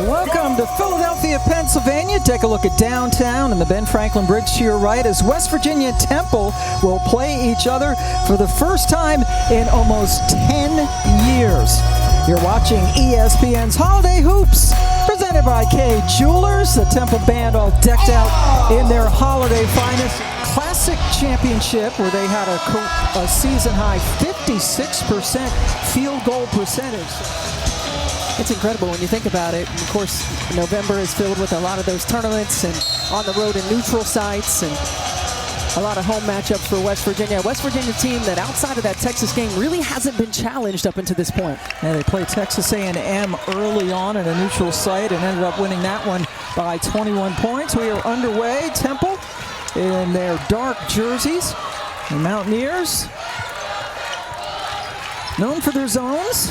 Welcome to Philadelphia, Pennsylvania. Take a look at downtown and the Ben Franklin Bridge to your right as West Virginia Temple will play each other for the first time in almost 10 years. You're watching ESPN's Holiday Hoops, presented by Kay Jewelers. The Temple band all decked out in their holiday finest classic championship, where they had a season-high 56% field goal percentage. It's incredible when you think about it. Of course, November is filled with a lot of those tournaments and on the road and neutral sites and a lot of home matchups for West Virginia. West Virginia team that outside of that Texas game really hasn't been challenged up until this point. Yeah, they played Texas A&M early on at a neutral site and ended up winning that one by 21 points. We are underway. Temple in their dark jerseys. The Mountaineers, known for their zones.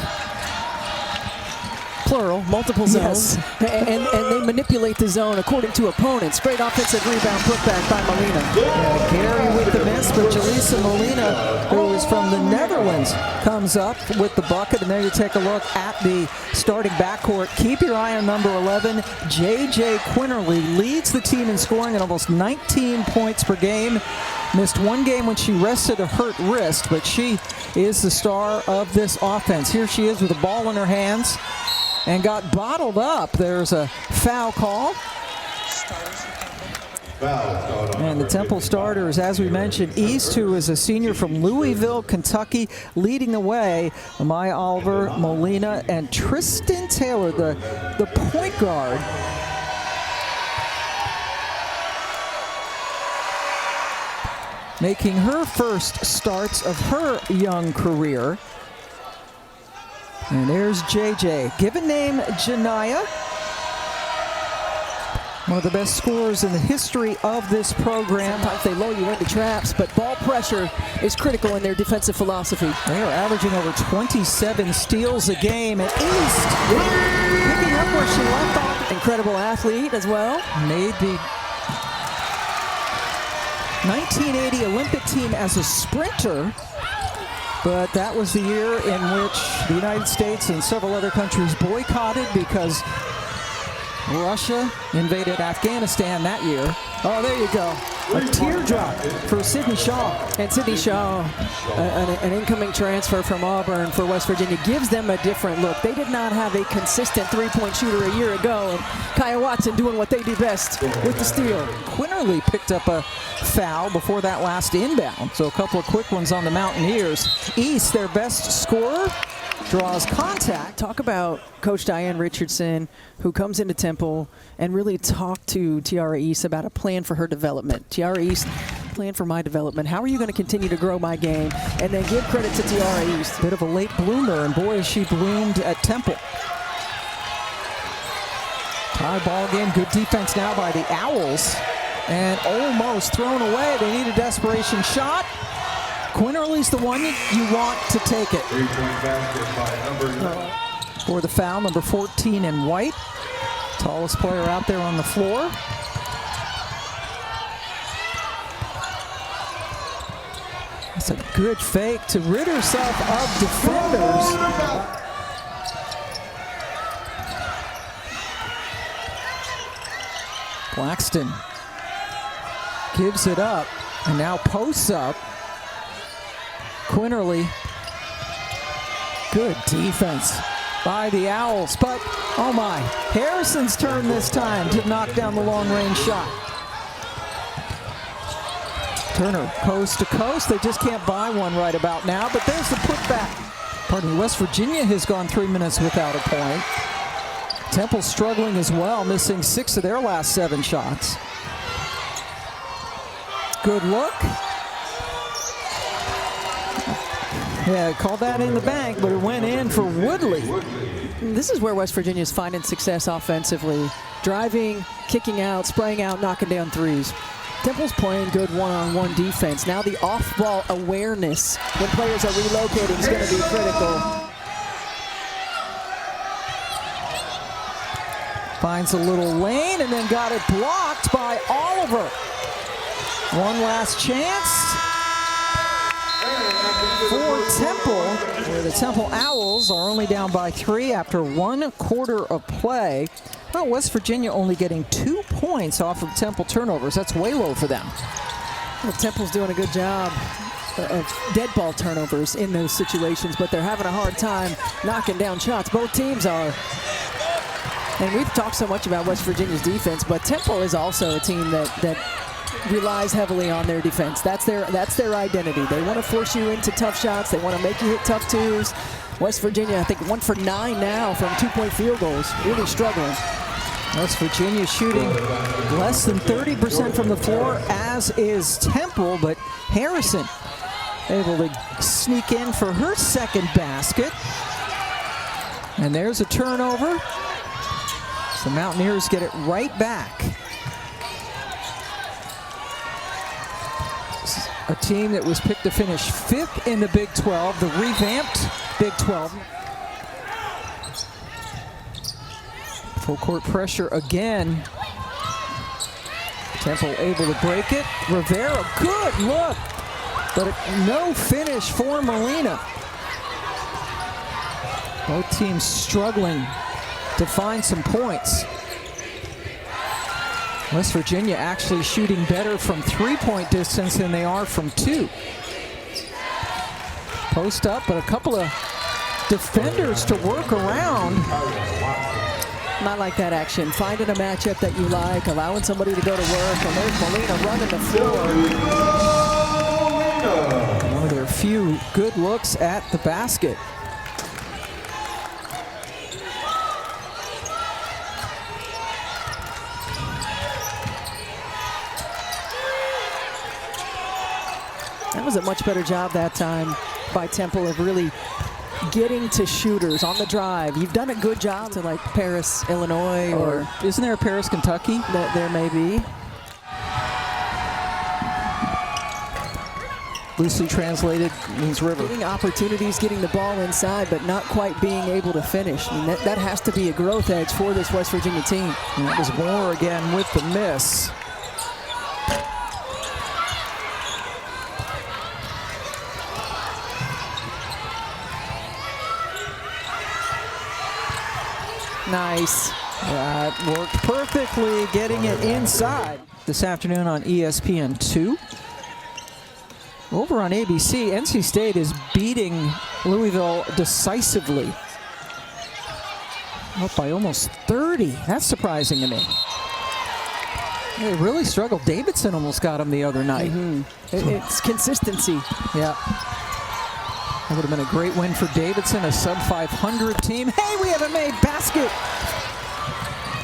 Plural, multiple zones, yes. and they manipulate the zone according to opponents. Great offensive rebound put back by Molina. Yeah, Gary with the miss, but Jalisa Molina, who is from the Netherlands, comes up with the bucket. And there you take a look at the starting backcourt. Keep your eye on number 11. J.J. Quinterly leads the team in scoring at almost 19 points per game. Missed one game when she rested a hurt wrist, but she is the star of this offense. Here she is with a ball in her hands and got bottled up. There's a foul call. And the Temple starters, as we mentioned, East, who is a senior from Louisville, Kentucky, leading the way. Amaya Oliver, Molina, and Tristan Taylor, the point guard. Making her first starts of her young career. And there's JJ. Given name Janiyah. One of the best scorers in the history of this program. Sometimes they lull you into traps, but ball pressure is critical in their defensive philosophy. They are averaging over 27 steals a game. And East picking up where she left off. Incredible athlete as well. Made the 1980 Olympic team as a sprinter. But that was the year in which the United States and several other countries boycotted because Russia invaded Afghanistan that year. Oh, there you go. A teardrop for Sydney Shaw. And Sydney Shaw, an incoming transfer from Auburn for West Virginia, gives them a different look. They did not have a consistent three-point shooter a year ago. And Kyah Watson doing what they do best with the steal. Quinterly picked up a foul before that last inbound. So a couple of quick ones on the Mountaineers. East, their best scorer, draws contact. Talk about Coach Diane Richardson, who comes into Temple and really talked to Tiara East about a plan for her development. Tiara East, plan for my development. How are you going to continue to grow my game? And then give credit to Tiara East. Bit of a late bloomer, and boy, has she bloomed at Temple. Tie ball game, good defense now by the Owls. And almost thrown away. They need a desperation shot. Quinterly's the one you want to take it. For the foul, number 14 in white. Tallest player out there on the floor. That's a good fake to rid herself of defenders. Claxton gives it up and now posts up. Quinterly, good defense by the Owls, but oh my, Harrison's turn this time to knock down the long-range shot. Turner coast to coast, they just can't buy one right about now, but there's the putback. Pardon me, West Virginia has gone 3 minutes without a point. Temple struggling as well, missing 6 of their last 7 shots. Good look. Yeah, called that in the bank, but it went in for Woodley. This is where West Virginia is finding success offensively. Driving, kicking out, spraying out, knocking down threes. Temple's playing good one-on-one defense. Now the off-ball awareness when players are relocating is going to be critical. Finds a little lane and then got it blocked by Oliver. One last chance for Temple, where the Temple Owls are only down by 3 after 1 quarter of play. Well, West Virginia only getting 2 points off of Temple turnovers. That's way low for them. Well, Temple's doing a good job of dead ball turnovers in those situations, but they're having a hard time knocking down shots. Both teams are. And we've talked so much about West Virginia's defense, but Temple is also a team that relies heavily on their defense. That's their identity. They want to force you into tough shots. They want to make you hit tough twos. West Virginia, I think 1 for 9 now from 2-point field goals. Really struggling. West Virginia shooting less than 30% from the floor, as is Temple, but Harrison able to sneak in for her second basket. And there's a turnover. So the Mountaineers get it right back. This is a team that was picked to finish 5th in the Big 12, the revamped Big 12. Full court pressure again. Temple able to break it. Riviere, good look, but no finish for Molina. Both teams struggling to find some points. West Virginia actually shooting better from 3-point distance than they are from 2. Post up, but a couple of defenders to work around. Not like that action. Finding a matchup that you like, allowing somebody to go to work, and there's Molina running the floor. One of their few good looks at the basket. That was a much better job that time by Temple of really getting to shooters on the drive. You've done a good job to like Paris, Illinois, or isn't there a Paris, Kentucky? There may be. Loosely translated means river. Getting opportunities, getting the ball inside, but not quite being able to finish. I mean, that has to be a growth edge for this West Virginia team. And that was Moore again with the miss. Nice. That worked perfectly, getting it inside. This afternoon on ESPN2. Over on ABC, NC State is beating Louisville decisively. Up by almost 30. That's surprising to me. They really struggled. Davidson almost got him the other night. It's consistency. Yeah. That would have been a great win for Davidson, a sub-500 team. Hey, we have a made basket.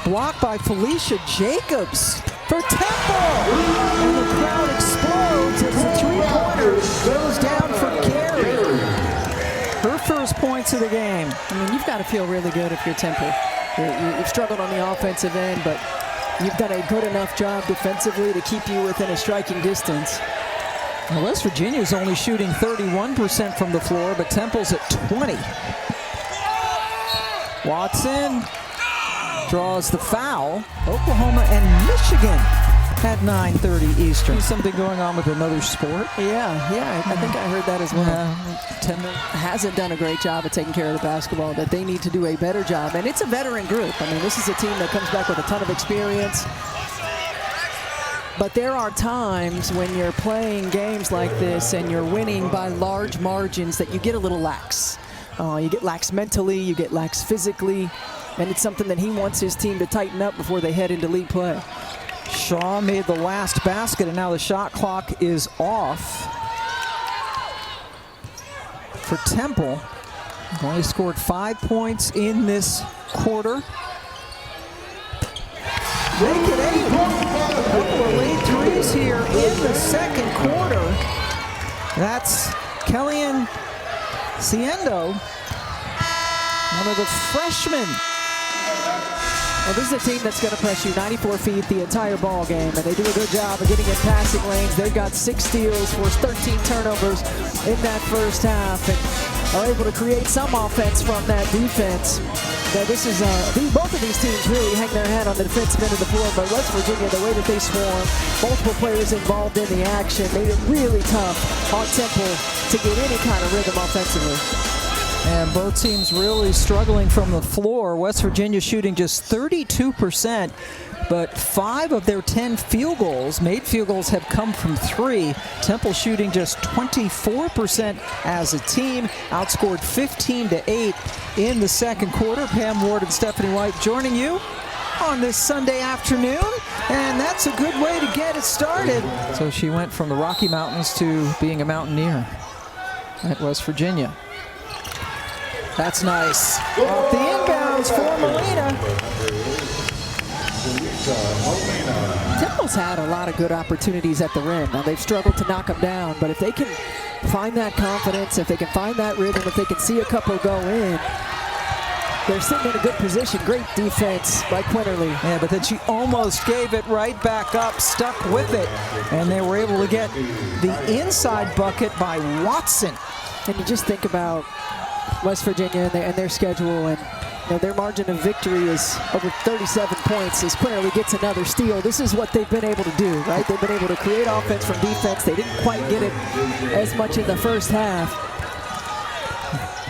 Blocked by Felicia Jacobs for Temple. And the crowd explodes as the three-pointer goes down for Gary. Her first points of the game. I mean, you've got to feel really good if you're Temple. You've struggled on the offensive end, but you've done a good enough job defensively to keep you within a striking distance. Now, West Virginia is only shooting 31% from the floor, but Temple's at 20. Watson draws the foul. Oklahoma and Michigan at 9:30 Eastern. Something going on with another sport? Yeah, I think I heard that as well. Yeah, hasn't done a great job of taking care of the basketball, that they need to do a better job. And it's a veteran group. I mean, this is a team that comes back with a ton of experience. But there are times when you're playing games like this and you're winning by large margins that you get a little lax. You get lax mentally, you get lax physically, and it's something that he wants his team to tighten up before they head into league play. Shaw made the last basket, and now the shot clock is off for Temple. Only scored 5 points in this quarter. Make it 8. A couple of late threes here in the second quarter. That's Kellyanne Ciendo, one of the freshmen. Well, this is a team that's going to press you 94 feet the entire ball game, and they do a good job of getting in passing lanes. They've got 6 steals, forced 13 turnovers in that first half, and are able to create some offense from that defense. Now, both of these teams really hang their hat on the defensive end of the floor, but West Virginia, the way that they swarm, multiple players involved in the action, made it really tough on Temple to get any kind of rhythm offensively. And both teams really struggling from the floor. West Virginia shooting just 32%, but 5 of their 10 field goals, made field goals, have come from 3. Temple shooting just 24% as a team, outscored 15-8 in the second quarter. Pam Ward and Stephanie White joining you on this Sunday afternoon, and that's a good way to get it started. So she went from the Rocky Mountains to being a Mountaineer at West Virginia. That's nice. Off the inbounds for Molina. Temple's had a lot of good opportunities at the rim. Now they've struggled to knock them down, but if they can find that confidence, if they can find that rhythm, if they can see a couple go in, they're sitting in a good position. Great defense by Quinterly. Yeah, but then she almost gave it right back up, stuck with it, and they were able to get the inside bucket by Watson. And you just think about West Virginia and their schedule, and their margin of victory is over 37 points as Quinterly gets another steal. This is what they've been able to do, right? They've been able to create offense from defense. They didn't quite get it as much in the first half.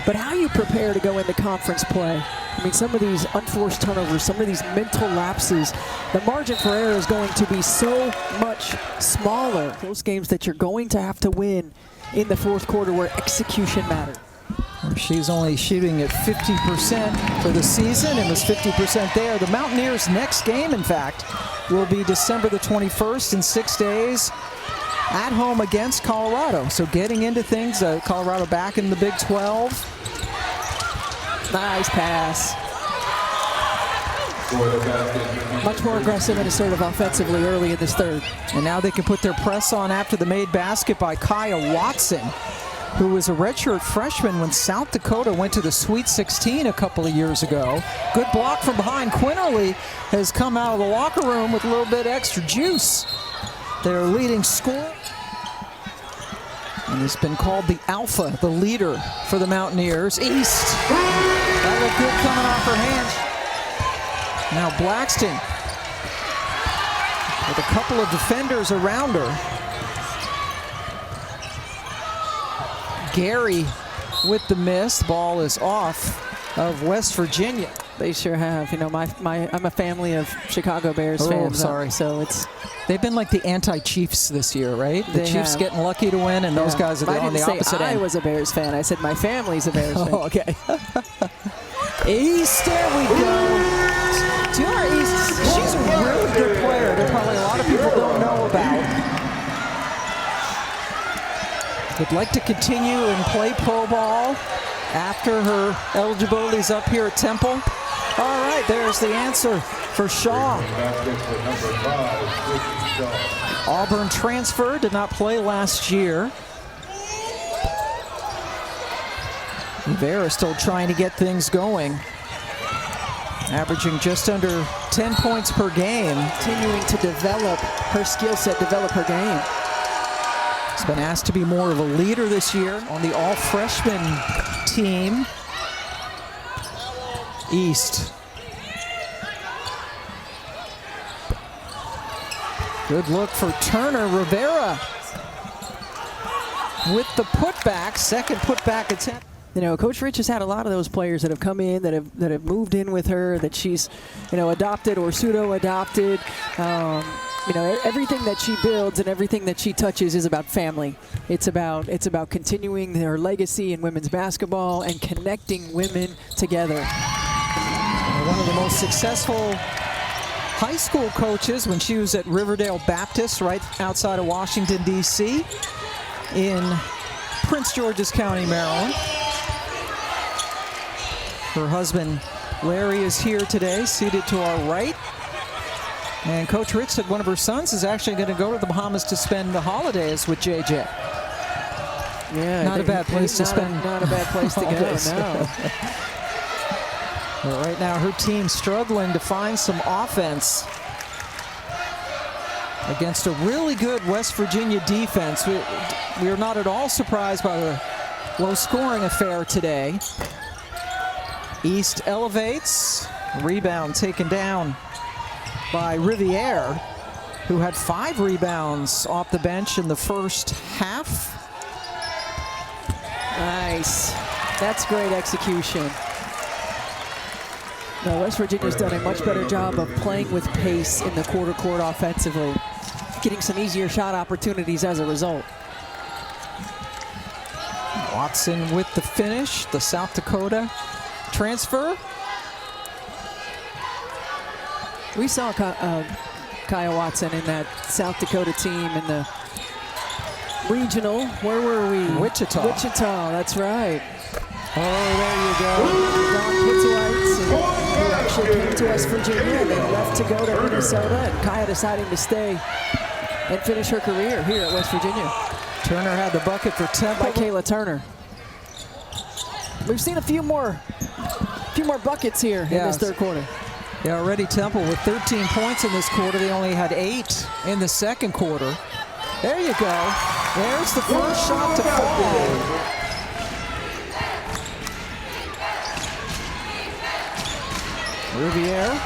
But how you prepare to go into conference play, I mean, some of these unforced turnovers, some of these mental lapses, the margin for error is going to be so much smaller. Those games that you're going to have to win in the fourth quarter where execution matters. She's only shooting at 50% for the season and was 50% there. The Mountaineers' next game, in fact, will be December the 21st in 6 days at home against Colorado. So getting into things, Colorado back in the Big 12. Nice pass. Much more aggressive and assertive offensively early in this third. And now they can put their press on after the made basket by Kyah Watson, who was a redshirt freshman when South Dakota went to the Sweet 16 a couple of years ago. Good block from behind. Quinterly has come out of the locker room with a little bit extra juice. Their leading scorer. And he's been called the alpha, the leader for the Mountaineers. East. That looked good coming off her hand. Now Blackston with a couple of defenders around her. Gary with the miss. Ball is off of West Virginia. They sure have. You know, I'm a family of Chicago Bears fans. Sorry. So they've been like the anti-Chiefs this year, right? The Chiefs getting lucky to win, and those guys are on the opposite end. I was a Bears fan. I said my family's a Bears fan. Oh, okay. East, there we go. Tiara East, she's a really good player that probably a lot of people don't know about. Would like to continue and play pro ball after her eligibility is up here at Temple. All right, there's the answer for Shaw. Auburn transfer, did not play last year. Riviere still trying to get things going. Averaging just under 10 points per game. Continuing to develop her skill set, develop her game. She's been asked to be more of a leader this year on the all-freshman team. East. Good look for Turner. Rivera with the putback, second putback attempt. You know, Coach Rich has had a lot of those players that have come in, that have moved in with her, that she's, adopted or pseudo-adopted. You know, everything that she builds and everything that she touches is about family. It's about continuing her legacy in women's basketball and connecting women together. One of the most successful high school coaches when she was at Riverdale Baptist right outside of Washington, D.C. in Prince George's County, Maryland. Her husband, Larry, is here today, seated to our right. And Coach Rich said one of her sons is actually going to go to the Bahamas to spend the holidays with JJ. Yeah, not a bad place to spend. Not a bad place to go, no. But right now, her team's struggling to find some offense against a really good West Virginia defense. We are not at all surprised by the low-scoring affair today. East elevates. Rebound taken down by Riviere, who had 5 rebounds off the bench in the first half. Nice. That's great execution. No, West Virginia's done a much better job of playing with pace in the quarter court offensively, getting some easier shot opportunities as a result. Watson with the finish, the South Dakota transfer. We saw Kyah Watson in that South Dakota team in the regional. Where were we? Wichita. Wichita, that's right. Oh, there you go. Don Pittswhites, who actually came to West Virginia and then left to go to Minnesota, and Kyah deciding to stay and finish her career here at West Virginia. Turner had the bucket for Temple. By Kayla Turner. We've seen a few more buckets here in this third quarter. Yeah, already Temple with 13 points in this quarter. They only had 8 in the second quarter. There you go. There's the first shot to fall. Riviere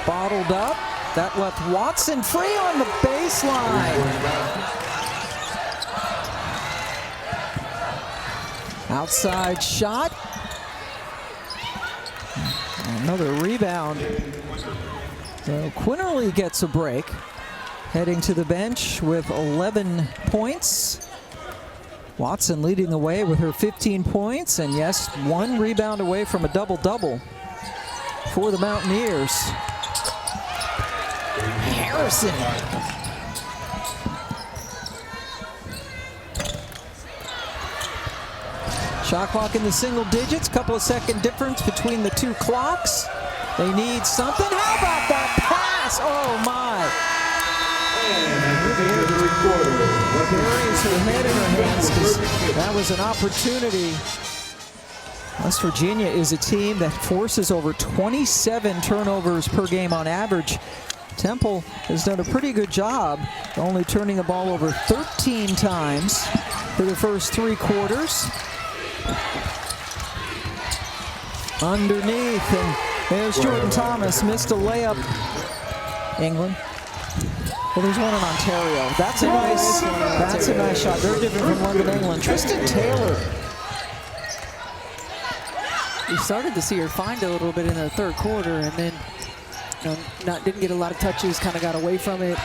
bottled up. That left Watson free on the baseline. Outside shot. Another rebound. So Quinterly gets a break. Heading to the bench with 11 points. Watson leading the way with her 15 points. And yes, 1 rebound away from a double-double for the Mountaineers. Harrison. Shot clock in the single digits. Couple of second difference between the two clocks. They need something. How about that pass? Oh my. Buries her head in her hands because that was an opportunity. West Virginia is a team that forces over 27 turnovers per game on average. Temple has done a pretty good job, only turning the ball over 13 times for the first 3 quarters. Underneath, and there's Jordan Thomas, missed a layup. England. Well, there's one in Ontario. That's a nice shot. Very different from London, England. Tristan Taylor. We started to see her find a little bit in the third quarter, and then didn't get a lot of touches, kind of got away from it.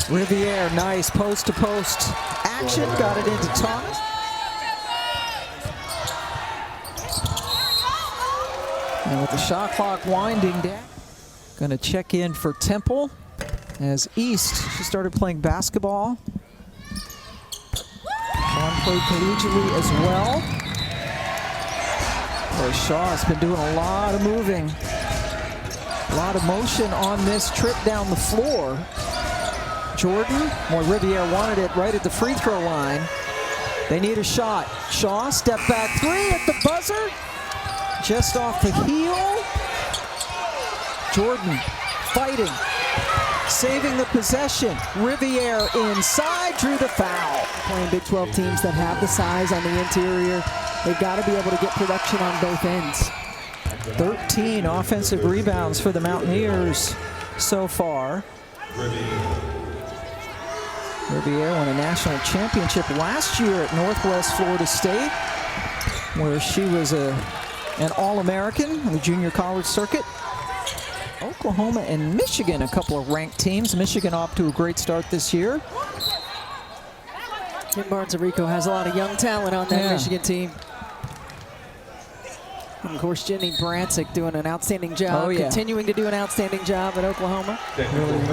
Riviere, nice post-to-post action, got it into Thomas. And with the shot clock winding down, going to check in for Temple as East. She started playing basketball. Sean played collegiately as well. Boy, Shaw has been doing a lot of moving. A lot of motion on this trip down the floor. Jordan, Riviere wanted it right at the free throw line. They need a shot. Shaw, step back 3 at the buzzer. Just off the heel. Jordan fighting, saving the possession. Riviere inside, drew the foul. Playing Big 12 teams that have the size on the interior, they've got to be able to get production on both ends. 13 offensive rebounds for the Mountaineers so far. Riviere won a national championship last year at Northwest Florida State, where she was an All-American on the junior college circuit. Oklahoma and Michigan, a couple of ranked teams. Michigan off to a great start this year. Kim Barnes-Arico has a lot of young talent on that Michigan team. And of course, Jenny Brancic doing an outstanding job, continuing to do an outstanding job at Oklahoma.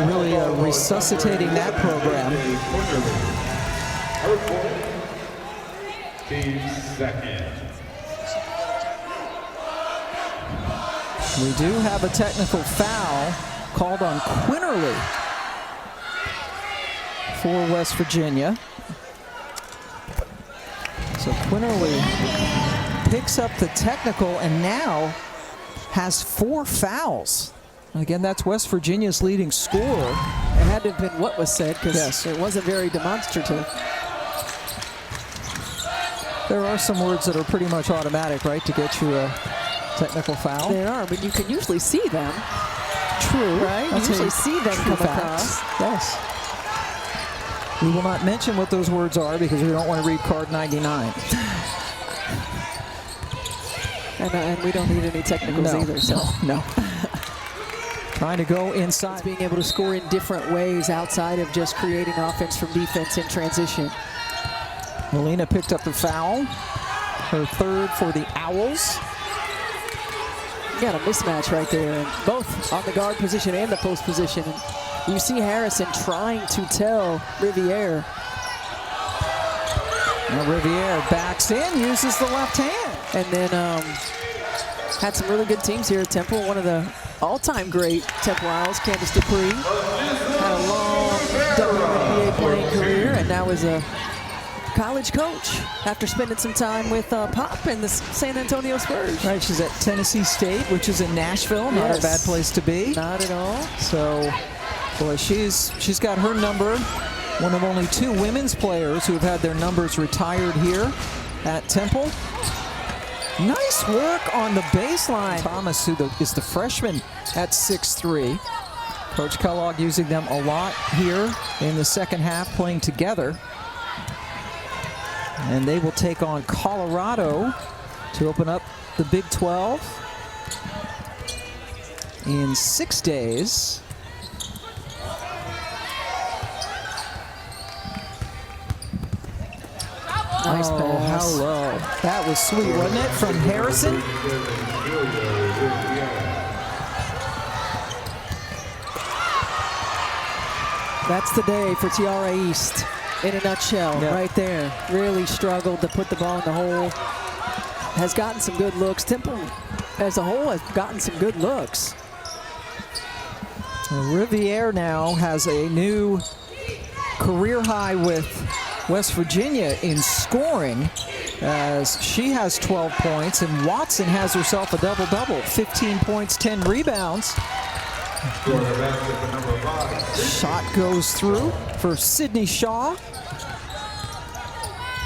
Really resuscitating that program. We do have a technical foul called on Quinterly for West Virginia. So Quinterly picks up the technical and now has 4 fouls. Again, that's West Virginia's leading scorer. It had to have been what was said, because it wasn't very demonstrative. There are some words that are pretty much automatic, right, to get you a technical foul. There are, but you can usually see them. True. Right? You usually see them come across. Yes. We will not mention what those words are because we don't want to read card 99. And we don't need any technicals either. So. No. Trying to go inside. It's being able to score in different ways outside of just creating offense from defense in transition. Molina picked up the foul. Her third for the Owls. You got a mismatch right there, and both on the guard position and the post position. And you see Harrison trying to tell Riviere. Now Riviere backs in, uses the left hand. And then had some really good teams here at Temple. One of the all-time great Temple Owls, Candace Dupree, had a long WNBA playing career and now is a college coach after spending some time with Pop and the San Antonio Spurs. Right, she's at Tennessee State, which is in Nashville. Not a bad place to be. Not at all. So, boy, she's got her number. One of only 2 women's players who have had their numbers retired here at Temple. Nice work on the baseline. Thomas, who is the freshman at 6'3". Coach Kellogg using them a lot here in the second half, playing together. And they will take on Colorado to open up the Big 12 in 6 days. Nice pass. How low. That was sweet, wasn't it, from Harrison? That's the day for Tiara East in a nutshell, right there. Really struggled to put the ball in the hole. Has gotten some good looks. Temple as a whole has gotten some good looks. Riviere now has a new career high with West Virginia in scoring, as she has 12 points and Watson has herself a double-double, 15 points, 10 rebounds. Shot goes through for Sydney Shaw.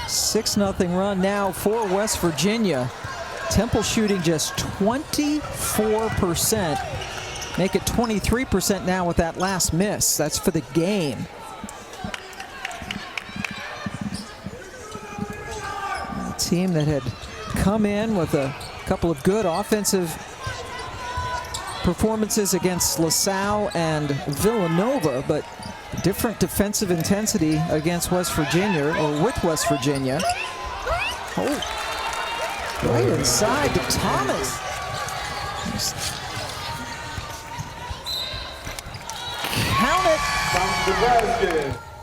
6-0 run now for West Virginia. Temple shooting just 24%. Make it 23% now with that last miss. That's for the game. A team that had come in with a couple of good offensive performances against LaSalle and Villanova, but different defensive intensity against West Virginia, or with West Virginia. Oh, right inside to Thomas. Count it.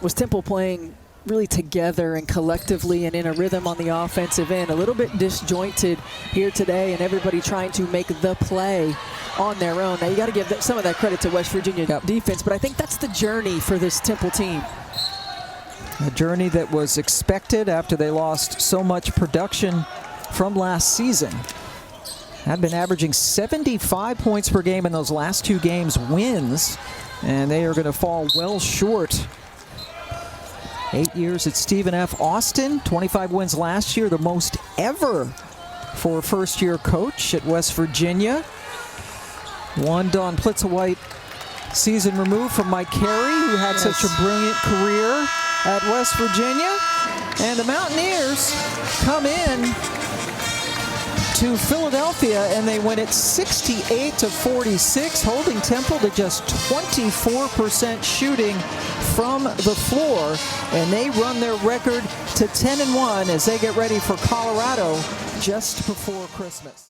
Was Temple playing really together and collectively and in a rhythm on the offensive end? A little bit disjointed here today, and everybody trying to make the play on their own. Now you got to give some of that credit to West Virginia defense, but I think that's the journey for this Temple team. A journey that was expected after they lost so much production from last season. Had been averaging 75 points per game in those last 2 games wins, and they are going to fall well short. 8 years at Stephen F. Austin, 25 wins last year, the most ever for a first-year coach at West Virginia. One Dawn Plitzawhite season removed from Mike Carey, who had such a brilliant career at West Virginia. And the Mountaineers come in to Philadelphia, and they win it 68-46, holding Temple to just 24% shooting from the floor. And they run their record to 10-1 as they get ready for Colorado just before Christmas.